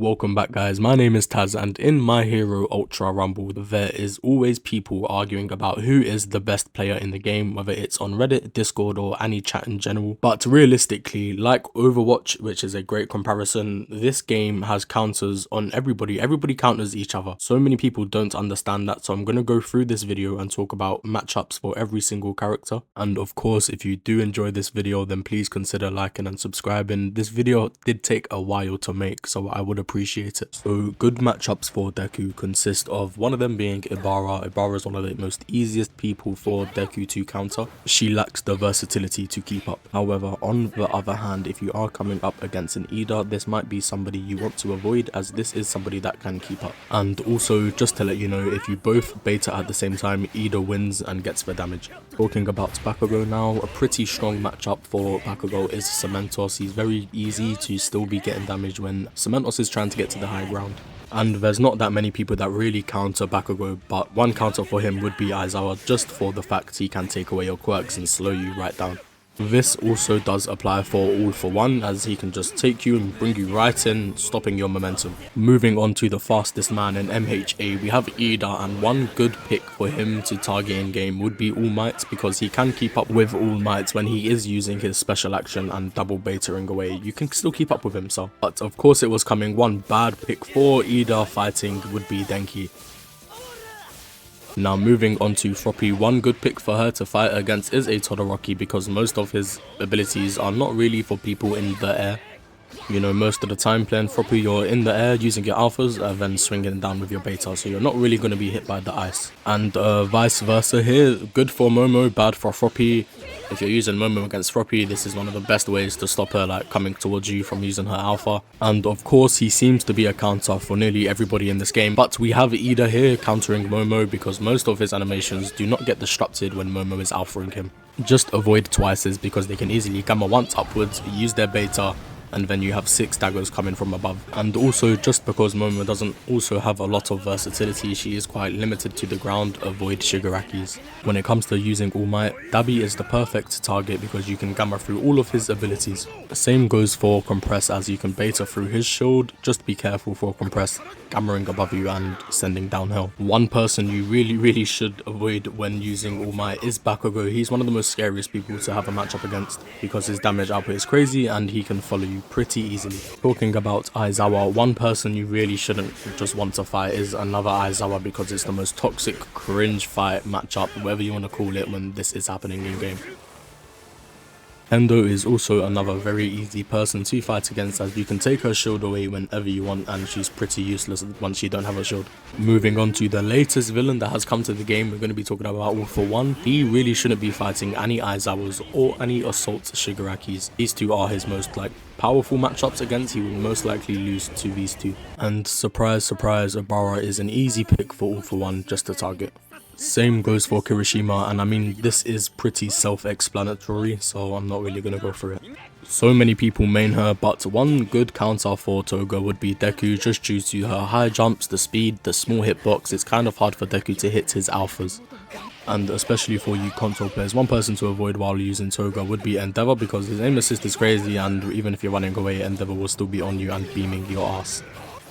Welcome back guys, my name is Taz and in My Hero Ultra Rumble there is always people arguing about who is the best player in the game, whether it's on Reddit, Discord or any chat in general. But realistically, like Overwatch, which is a great comparison, this game has counters on everybody counters each other. So many people don't understand that, so I'm going to go through this video and talk about matchups for every single character. And of course, if you do enjoy this video, then please consider liking and subscribing. This video did take a while to make, so I would appreciate it. So good matchups for Deku consist of one of them being Ibara. Ibara is one of the most easiest people for Deku to counter. She lacks the versatility to keep up. However, on the other hand, if you are coming up against an Ida, this might be somebody you want to avoid, as this is somebody that can keep up. And also, just to let you know, if you both beta at the same time, Ida wins and gets the damage. Talking about Bakugo now, a pretty strong matchup for Bakugo is Cementos. He's very easy to still be getting damage when Cementos is trying to get to the high ground. And there's not that many people that really counter Bakugo, but one counter for him would be Aizawa, just for the fact he can take away your quirks and slow you right down. This also does apply for All For One, as he can just take you and bring you right in, stopping your momentum. Moving on to the fastest man in MHA, we have Ida, and one good pick for him to target in game would be All Might, because he can keep up with All Might when he is using his special action and double betaing away. You can still keep up with him, so. But of course it was coming. One bad pick for Ida fighting would be Denki. Now moving on to Froppy, one good pick for her to fight against is a Todoroki, because most of his abilities are not really for people in the air. You know, most of the time playing Froppy, you're in the air using your alphas and then swinging down with your beta, so you're not really going to be hit by the ice. And vice versa here, good for Momo, bad for Froppy. If you're using Momo against Froppy, this is one of the best ways to stop her like coming towards you from using her alpha. And of course, he seems to be a counter for nearly everybody in this game. But we have Ida here countering Momo, because most of his animations do not get disrupted when Momo is alphaing him. Just avoid twices, because they can easily gamma once upwards, use their beta, and then you have 6 daggers coming from above. And also, just because Momo doesn't also have a lot of versatility, she is quite limited to the ground, avoid Shigarakis. When it comes to using All Might, Dabi is the perfect target because you can gamma through all of his abilities. The same goes for Compress, as you can beta through his shield. Just be careful for Compress gammering above you and sending downhill. One person you really should avoid when using All Might is Bakugo. He's one of the most scariest people to have a matchup against, because his damage output is crazy and he can follow you pretty easily. Talking about Aizawa, one person you really shouldn't just want to fight is another Aizawa, because it's the most toxic cringe fight matchup, whatever you want to call it, when this is happening in game. Kendo is also another very easy person to fight against, as you can take her shield away whenever you want and she's pretty useless once you don't have a shield. Moving on to the latest villain that has come to the game, we're going to be talking about All For One. He really shouldn't be fighting any Aizawas or any Assault Shigarakis. These two are his most powerful matchups against. He will most likely lose to these two. And surprise surprise, Ibara is an easy pick for All For One just to target. Same goes for Kirishima, and I mean, this is pretty self-explanatory, so I'm not really going to go through it. So many people main her, but one good counter for Toga would be Deku, just due to her high jumps, the speed, the small hitbox. It's kind of hard for Deku to hit his alphas. And especially for you console players, one person to avoid while using Toga would be Endeavor, because his aim assist is crazy, and even if you're running away, Endeavor will still be on you and beaming your ass.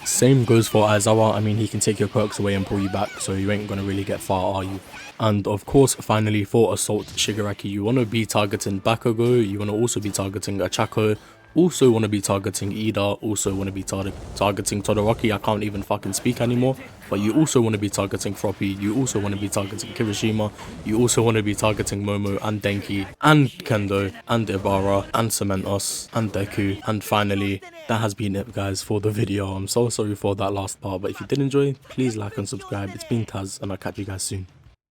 Same goes for Aizawa. I mean, he can take your quirks away and pull you back, so you ain't gonna really get far, are you? And of course, finally, for Assault Shigaraki, you want to be targeting Bakugo, you want to also be targeting Achako, also want to be targeting Ida, also want to be targeting Todoroki. I can't even fucking speak anymore. But you also want to be targeting Froppy, you also want to be targeting Kirishima, you also want to be targeting Momo and Denki and Kendo and Ibara and Cementos and Deku. And finally, that has been it guys for the video. I'm so sorry for that last part, but if you did enjoy, please like and subscribe. It's been Taz, and I'll catch you guys soon.